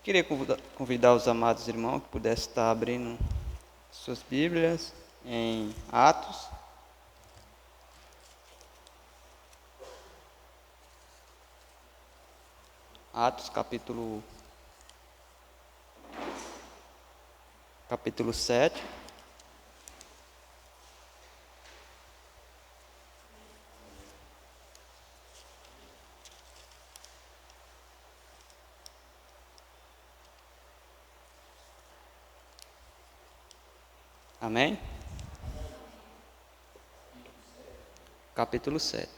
Queria convidar os amados irmãos que pudessem estar abrindo suas Bíblias em Atos. Atos capítulo 7. Amém? Capítulo 7.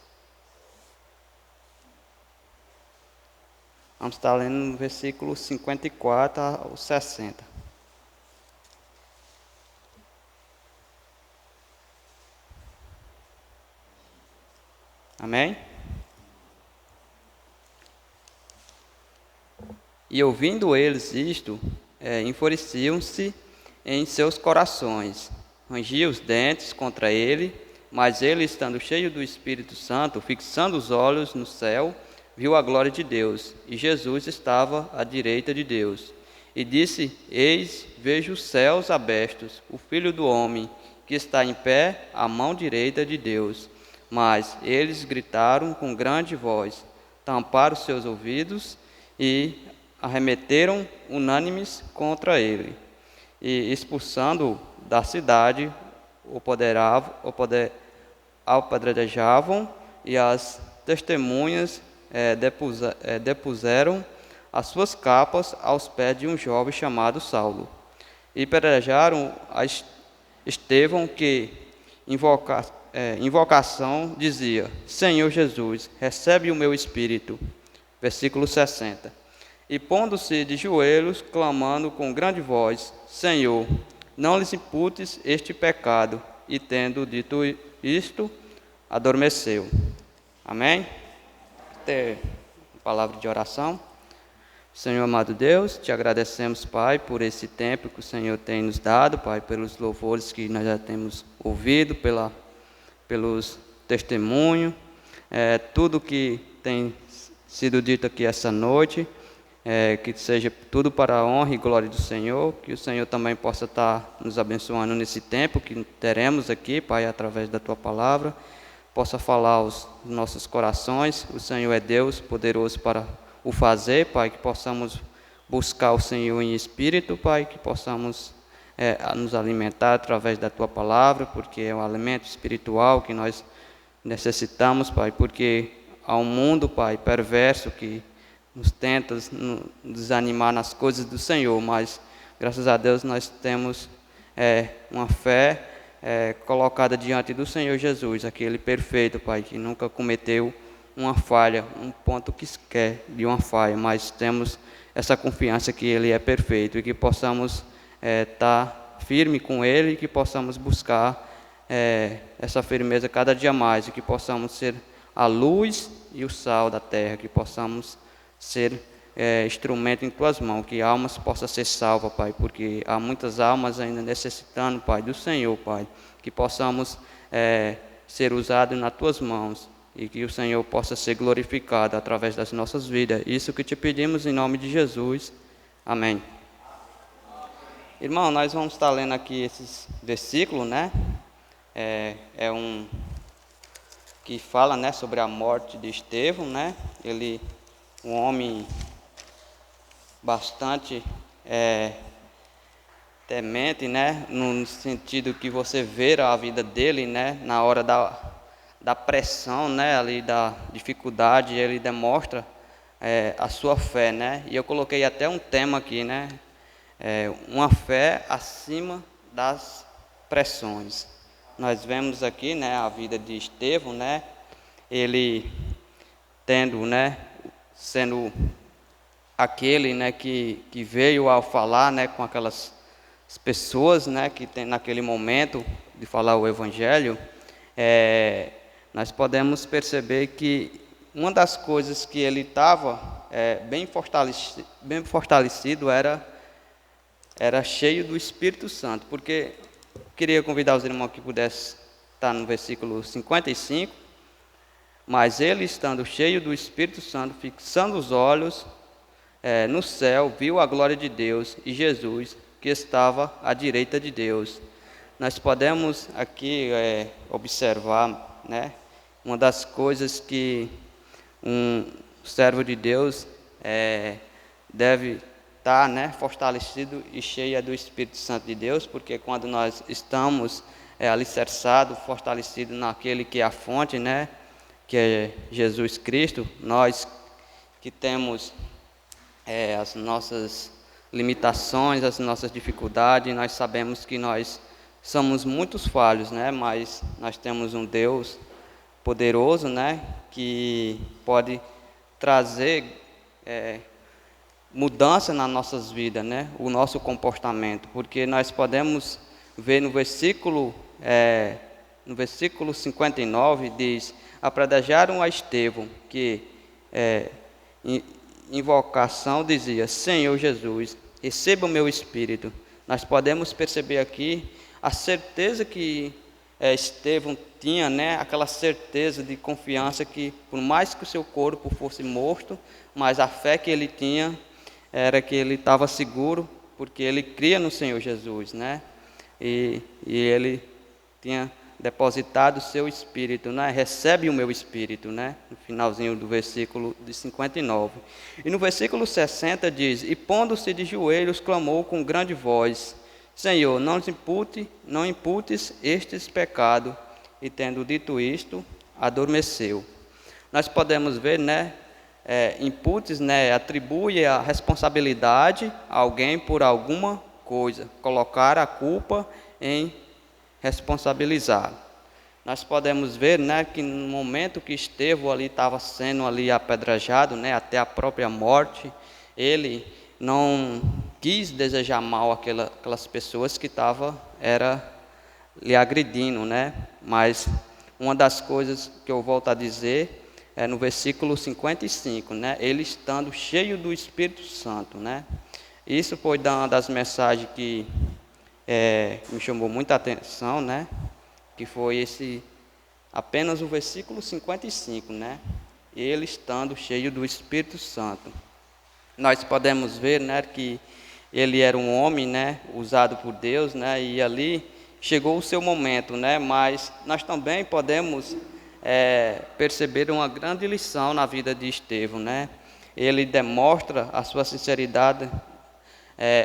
Vamos estar lendo no versículo 54 ao 60. Amém? E ouvindo eles isto, enfureciam-se em seus corações, rangiam os dentes contra ele, mas ele, estando cheio do Espírito Santo, fixando os olhos no céu, viu a glória de Deus, e Jesus estava à direita de Deus. E disse: Eis, vejo os céus abertos, o Filho do homem, que está em pé à mão direita de Deus. Mas eles gritaram com grande voz, tamparam seus ouvidos e arremeteram unânimes contra ele. E expulsando da cidade, o apedrejavam, e as testemunhas depuseram as suas capas aos pés de um jovem chamado Saulo. E apedrejaram a Estevão, que invocação dizia: Senhor Jesus, recebe o meu espírito. Versículo 60. E pondo-se de joelhos, clamando com grande voz: Senhor, não lhes imputes este pecado. E tendo dito isto, adormeceu. Amém? Ter palavra de oração. Senhor amado Deus, te agradecemos, Pai, por esse tempo que o Senhor tem nos dado, Pai, pelos louvores que nós já temos ouvido, pelos testemunhos, tudo que tem sido dito aqui essa noite. Que seja tudo para a honra e glória do Senhor, que o Senhor também possa estar nos abençoando nesse tempo que teremos aqui, Pai, através da Tua palavra, possa falar aos nossos corações. O Senhor é Deus poderoso para o fazer, Pai, que possamos buscar o Senhor em espírito, Pai, que possamos nos alimentar através da Tua palavra, porque é um alimento espiritual que nós necessitamos, Pai, porque há um mundo, Pai, perverso que nos tenta nos desanimar nas coisas do Senhor, mas graças a Deus nós temos uma fé colocada diante do Senhor Jesus, aquele perfeito, Pai, que nunca cometeu uma falha, um ponto que sequer de uma falha, mas temos essa confiança que Ele é perfeito e que possamos estar firme com Ele e que possamos buscar essa firmeza cada dia mais e que possamos ser a luz e o sal da terra, que possamos ser instrumento em Tuas mãos, que almas possam ser salvas, Pai, porque há muitas almas ainda necessitando, Pai, do Senhor, Pai, que possamos ser usados nas Tuas mãos e que o Senhor possa ser glorificado através das nossas vidas. Isso que te pedimos em nome de Jesus. Amém. Irmão, nós vamos estar lendo aqui esses versículos, né? É um que fala, né, sobre a morte de Estevão, né? Ele, um homem bastante temente, né, no sentido que você vê a vida dele, né, na hora da pressão, né, ali da dificuldade, ele demonstra a sua fé, né, e eu coloquei até um tema aqui, né, uma fé acima das pressões. Nós vemos aqui, né, a vida de Estevão, né, ele tendo, né, sendo aquele, né, que veio ao falar, né, com aquelas pessoas, né, que tem naquele momento de falar o Evangelho, nós podemos perceber que uma das coisas que ele estava bem fortalecido era cheio do Espírito Santo, porque queria convidar os irmãos que pudessem estar no versículo 55, mas ele, estando cheio do Espírito Santo, fixando os olhos no céu, viu a glória de Deus e Jesus, que estava à direita de Deus. Nós podemos aqui observar, né, uma das coisas que um servo de Deus deve estar, né, fortalecido e cheio do Espírito Santo de Deus, porque quando nós estamos alicerçados, fortalecidos naquele que é a fonte, né, que é Jesus Cristo, nós que temos as nossas limitações, as nossas dificuldades, nós sabemos que nós somos muitos falhos, né, mas nós temos um Deus poderoso, né, que pode trazer mudança nas nossas vidas, né, o nosso comportamento, porque nós podemos ver no versículo 59 diz: apredejaram a Estevão, que invocação dizia: Senhor Jesus, receba o meu espírito. Nós podemos perceber aqui a certeza que Estevão tinha, né, aquela certeza de confiança que, por mais que o seu corpo fosse morto, mas a fé que ele tinha era que ele estava seguro, porque ele cria no Senhor Jesus, né? E ele tinha depositado o seu espírito, né? Recebe o meu espírito, né? No finalzinho do versículo de 59. E no versículo 60 diz: e pondo-se de joelhos, clamou com grande voz: Senhor, não imputes estes pecados. E tendo dito isto, adormeceu. Nós podemos ver, né? Imputes, né? Atribui a responsabilidade a alguém por alguma coisa, colocar a culpa em responsabilizar. Nós podemos ver, né, que no momento que Estevão ali estava sendo ali apedrejado, né, até a própria morte, ele não quis desejar mal aquelas pessoas que estavam lhe agredindo, né? Mas uma das coisas que eu volto a dizer é no versículo 55, né? Ele estando cheio do Espírito Santo, né? Isso foi uma das mensagens que me chamou muita atenção, né? Que foi apenas o versículo 55, né? Ele estando cheio do Espírito Santo. Nós podemos ver, né, que ele era um homem, né, usado por Deus, né? E ali chegou o seu momento, né? Mas nós também podemos perceber uma grande lição na vida de Estevão, né? Ele demonstra a sua sinceridade,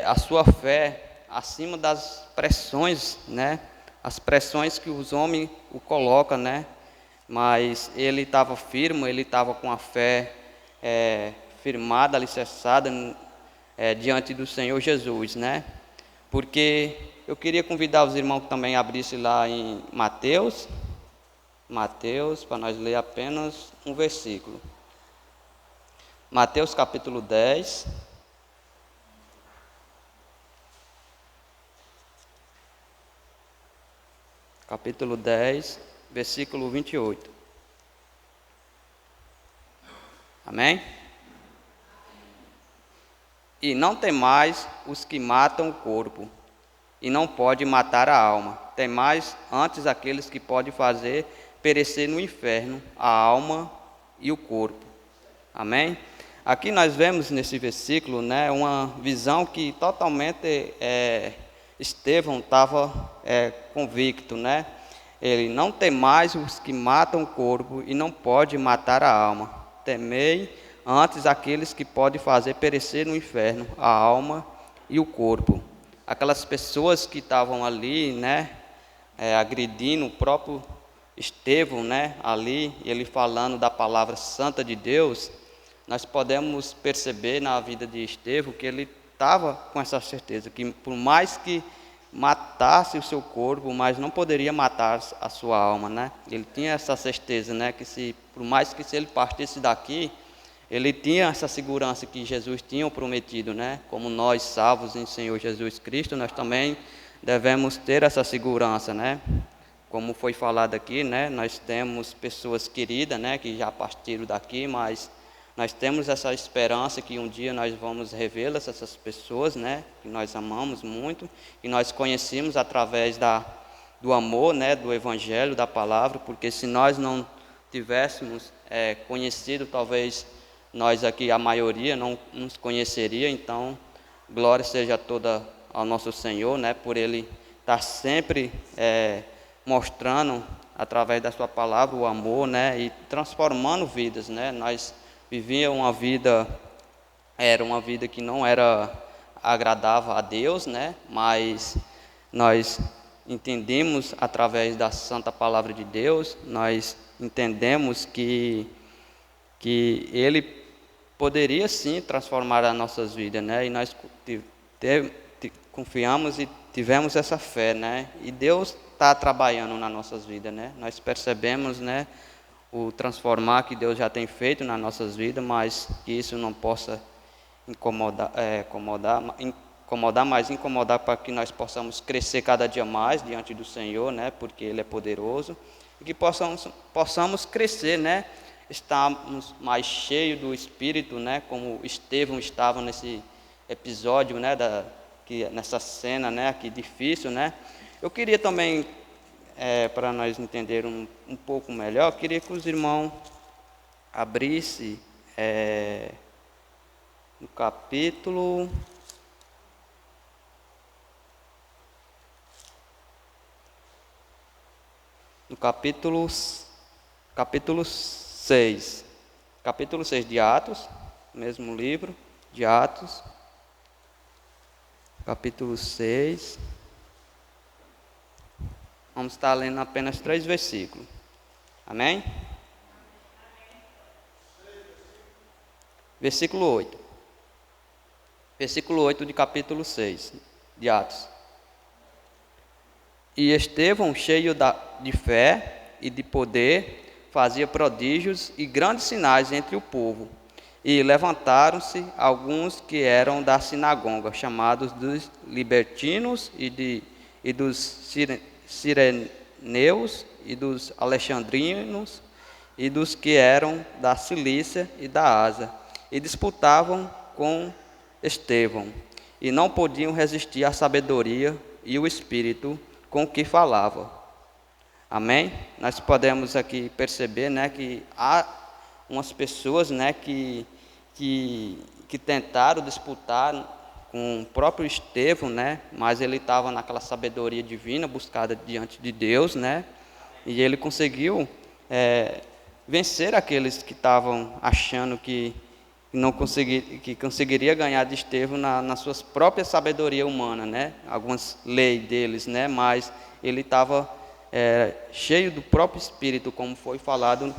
a sua fé acima das pressões, né? As pressões que os homens o colocam, né? Mas ele estava firme, ele estava com a fé firmada, alicerçada diante do Senhor Jesus, né? Porque eu queria convidar os irmãos que também abrissem lá em Mateus, para nós ler apenas um versículo. Mateus capítulo 10. Capítulo 10, versículo 28. Amém? E não temais os que matam o corpo, e não pode matar a alma. Temais antes aqueles que podem fazer perecer no inferno a alma e o corpo. Amém? Aqui nós vemos nesse versículo, né, uma visão que totalmente Estevão estava convicto, né? Ele: não temais os que matam o corpo e não pode matar a alma. Temei antes aqueles que podem fazer perecer no inferno a alma e o corpo. Aquelas pessoas que estavam ali, né, agredindo o próprio Estevão, né, ali, ele falando da palavra santa de Deus, nós podemos perceber na vida de Estevão que ele estava com essa certeza, que por mais que matasse o seu corpo, mas não poderia matar a sua alma, né? Ele tinha essa certeza, né, que por mais que se ele partisse daqui, ele tinha essa segurança que Jesus tinha prometido, né? Como nós, salvos em Senhor Jesus Cristo, nós também devemos ter essa segurança, né? Como foi falado aqui, né? Nós temos pessoas queridas, né, que já partiram daqui, mas nós temos essa esperança que um dia nós vamos revê-las, essas pessoas, né, que nós amamos muito, e nós conhecemos através do amor, né, do Evangelho, da palavra, porque se nós não tivéssemos conhecido talvez nós aqui, a maioria, não nos conheceria. Então, glória seja toda ao nosso Senhor, né, por Ele estar sempre mostrando, através da sua palavra, o amor, né, e transformando vidas, né. Nós vivíamos uma vida, era uma vida que não era agradável a Deus, né, mas nós entendemos através da santa palavra de Deus, nós entendemos que Ele poderia sim transformar as nossas vidas, né? E nós confiamos e tivemos essa fé, né? E Deus está trabalhando nas nossas vidas, né? Nós percebemos, né, o transformar que Deus já tem feito nas nossas vidas, mas que isso não possa incomodar para que nós possamos crescer cada dia mais diante do Senhor, né? Porque Ele é poderoso, e que possamos crescer, né? Estamos mais cheios do Espírito, né? Como Estevão estava nesse episódio, né? Nessa cena, né? Aqui difícil, né? Eu queria também, para nós entendermos um pouco melhor, eu queria que os irmãos abrissem no capítulo 6. Capítulo 6 de Atos, mesmo livro de Atos. Capítulo 6. Vamos estar lendo apenas 3 versículos. Amém? Versículo 8. Versículo 8 de capítulo 6 de Atos. E Estevão, cheio de fé e de poder, fazia prodígios e grandes sinais entre o povo. E levantaram-se alguns que eram da sinagoga, chamados dos libertinos e dos sireneus e dos alexandrinos e dos que eram da Cilícia e da Ásia, e disputavam com Estevão, e não podiam resistir à sabedoria e o espírito com que falava. Amém? Nós podemos aqui perceber, né, que há umas pessoas, né, que tentaram disputar com o próprio Estevão, né, mas ele estava naquela sabedoria divina buscada diante de Deus, né, e ele conseguiu vencer aqueles que estavam achando que conseguiria ganhar de Estevão na sua própria sabedoria humana, né, algumas leis deles, né, mas ele estava cheio do próprio Espírito, como foi falado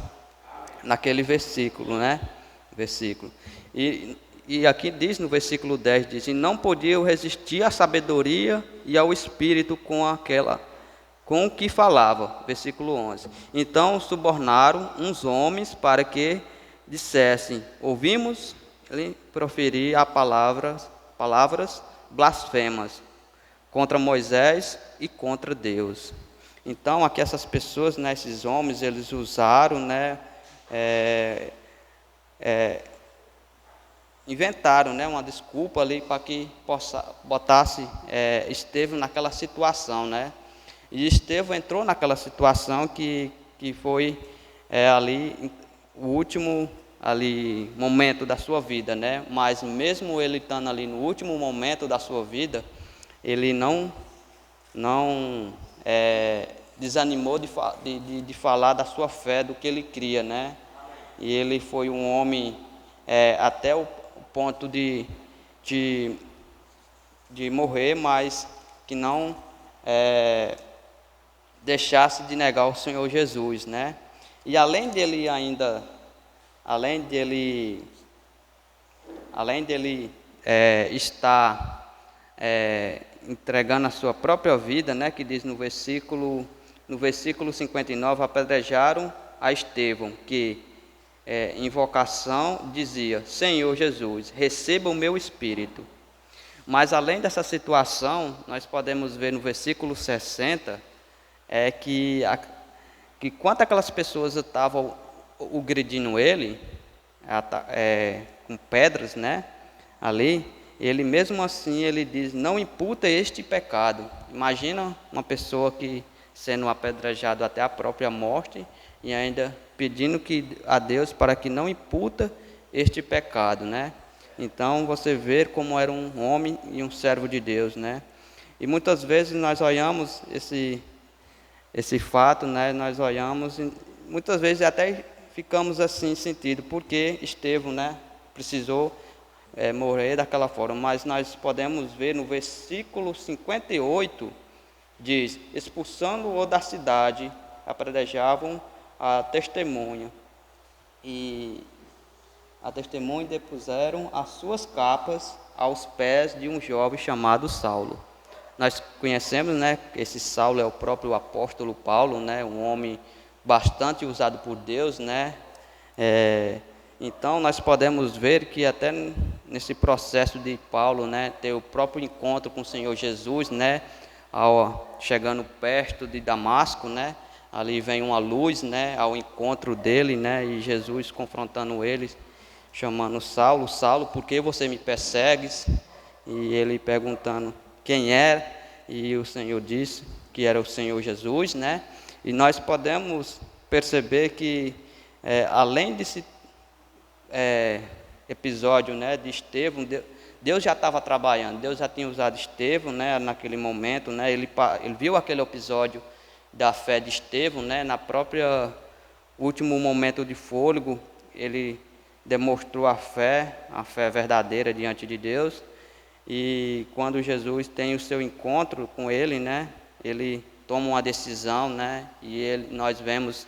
naquele versículo, né? E aqui diz no versículo 10, diz: e não podiam resistir à sabedoria e ao Espírito com o que falava. Versículo 11. Então subornaram uns homens para que dissessem: ouvimos ele proferir palavras blasfemas contra Moisés e contra Deus. Então, aqui essas pessoas, né, esses homens, eles usaram, né, inventaram, né, uma desculpa ali para que botasse Estevão naquela situação, né? E Estevão entrou naquela situação que foi ali o último ali momento da sua vida, né? Mas mesmo ele estando ali no último momento da sua vida, ele não desanimou de falar da sua fé, do que ele cria, né? E ele foi um homem até o ponto de morrer, mas que não deixasse de negar o Senhor Jesus, né? E além dele estar entregando a sua própria vida, né, que diz no versículo 59, apedrejaram a Estevão, que em invocação dizia: Senhor Jesus, receba o meu espírito. Mas além dessa situação, nós podemos ver no versículo 60, que quando aquelas pessoas estavam agredindo ele, com pedras, né, ali, ele mesmo assim, ele diz: não imputa este pecado. Imagina uma pessoa que sendo apedrejado até a própria morte e ainda pedindo a Deus para que não imputa este pecado, né? Então você vê como era um homem e um servo de Deus, né? E muitas vezes nós olhamos esse fato, né? Nós olhamos e muitas vezes até ficamos assim sentido, porque Estevão, né, precisou morrer daquela forma. Mas nós podemos ver no versículo 58, diz: expulsando-o da cidade, apedrejavam a testemunha, e a testemunha depuseram as suas capas aos pés de um jovem chamado Saulo. Nós conhecemos, né, que esse Saulo é o próprio apóstolo Paulo, né, um homem bastante usado por Deus, né. Então nós podemos ver que até nesse processo de Paulo, né, ter o próprio encontro com o Senhor Jesus, né, chegando perto de Damasco, né, ali vem uma luz, né, ao encontro dele, né, e Jesus confrontando ele, chamando Saulo, Saulo, por que você me persegues? E ele perguntando quem era, e o Senhor disse que era o Senhor Jesus, né? E nós podemos perceber que, além desse episódio, né, de Estevão, Deus já estava trabalhando, Deus já tinha usado Estevão, né, naquele momento, né? Ele viu aquele episódio da fé de Estevão, né, na própria último momento de fôlego, ele demonstrou a fé verdadeira diante de Deus. E quando Jesus tem o seu encontro com ele, né, ele toma uma decisão, né, e nós vemos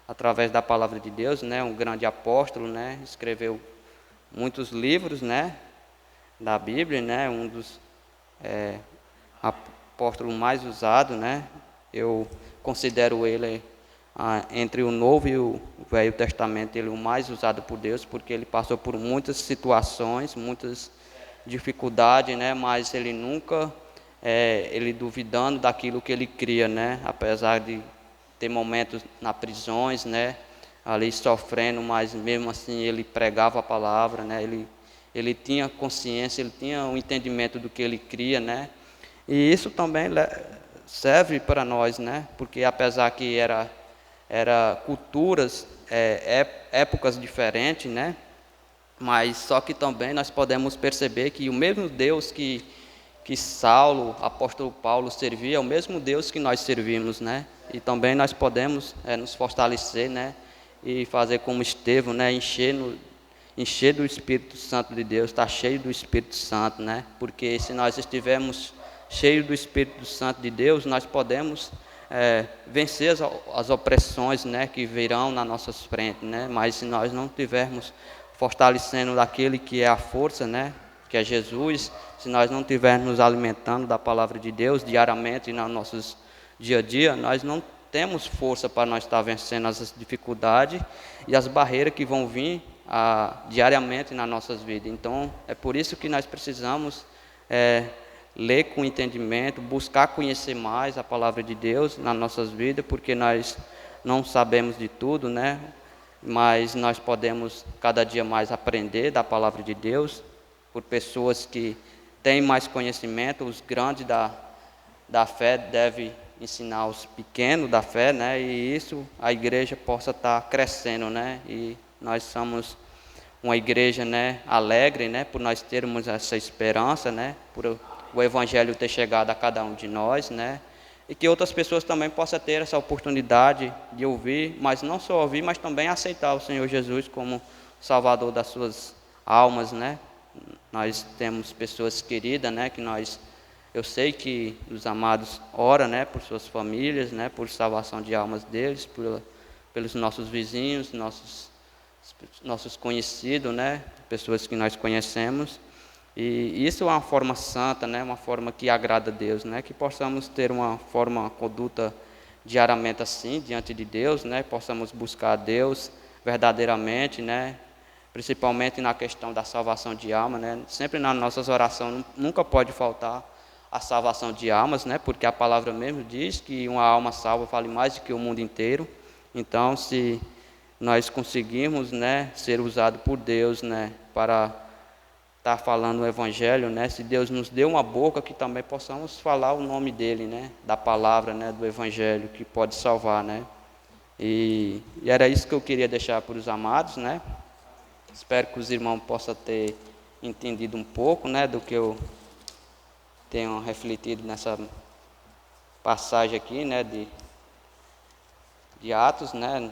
através da palavra de Deus, né, um grande apóstolo, né, escreveu muitos livros, né, da Bíblia, né, um dos apóstolos mais usados, né. Eu considero ele entre o Novo e o Velho Testamento, ele é o mais usado por Deus, porque ele passou por muitas situações, muitas dificuldades, né? Mas ele nunca, ele duvidando daquilo que ele cria, né? Apesar de ter momentos nas prisões, né? Ali sofrendo, mas mesmo assim ele pregava a palavra, né? Ele tinha consciência, ele tinha o entendimento do que ele cria, né? E isso também serve para nós, né? Porque apesar que era culturas, épocas diferentes, né? Mas só que também nós podemos perceber que o mesmo Deus que Saulo, apóstolo Paulo servia, é o mesmo Deus que nós servimos, né? E também nós podemos nos fortalecer, né? E fazer como Estevão, né? Encher do Espírito Santo de Deus, estar cheio do Espírito Santo, né? Porque se nós estivermos cheios do Espírito Santo de Deus, nós podemos vencer as opressões, né, que virão na nossas frentes, né? Mas se nós não tivermos fortalecendo daquele que é a força, né, que é Jesus, se nós não tivermos nos alimentando da palavra de Deus diariamente nos nossos dia a dia, nós não temos força para nós estar vencendo as dificuldades e as barreiras que vão vir diariamente nas nossas vidas. Então é por isso que nós precisamos ler com entendimento, buscar conhecer mais a palavra de Deus nas nossas vidas, porque nós não sabemos de tudo, né? Mas nós podemos cada dia mais aprender da palavra de Deus por pessoas que têm mais conhecimento. Os grandes da fé devem ensinar os pequenos da fé, né? E isso a igreja possa estar crescendo, né? E nós somos uma igreja, né, alegre, né, por nós termos essa esperança, né, por o Evangelho ter chegado a cada um de nós, né, e que outras pessoas também possam ter essa oportunidade de ouvir, mas não só ouvir, mas também aceitar o Senhor Jesus como Salvador das suas almas, né. Nós temos pessoas queridas, né, eu sei que os amados oram, né, por suas famílias, né, por salvação de almas deles, pelos nossos vizinhos, nossos conhecidos, né, pessoas que nós conhecemos. E isso é uma forma santa, né, uma forma que agrada a Deus, né, que possamos ter uma conduta diariamente assim, diante de Deus, né, possamos buscar a Deus verdadeiramente, né, principalmente na questão da salvação de alma, né, sempre nas nossas orações nunca pode faltar a salvação de almas, né, porque a palavra mesmo diz que uma alma salva vale mais do que o mundo inteiro. Então, se nós conseguirmos, né, ser usados por Deus, né, para estar falando o Evangelho, né, se Deus nos deu uma boca, que também possamos falar o nome dele, né, da palavra, né, do Evangelho, que pode salvar, né. E era isso que eu queria deixar para os amados, né. Espero que os irmãos possam ter entendido um pouco, né, do que eu tenho refletido nessa passagem aqui, né, de Atos, né,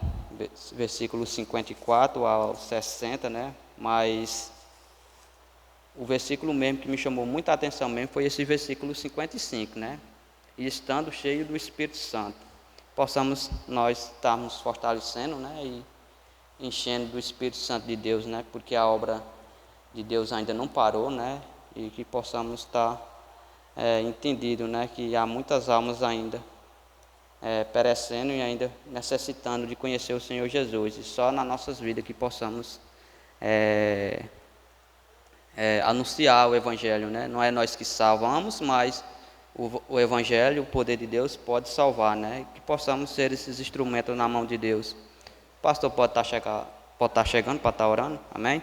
versículos 54 ao 60, né, mas o versículo mesmo que me chamou muita atenção mesmo foi esse versículo 55, né, e estando cheio do Espírito Santo, possamos nós estarmos fortalecendo, né, e enchendo do Espírito Santo de Deus, né, porque a obra de Deus ainda não parou, né, e que possamos estar entendido, né, que há muitas almas ainda perecendo e ainda necessitando de conhecer o Senhor Jesus, e só nas nossas vidas que possamos anunciar o Evangelho, né? Não é nós que salvamos, mas o Evangelho, o poder de Deus pode salvar, né? Que possamos ser esses instrumentos na mão de Deus. O pastor pode estar chegando para estar orando, amém?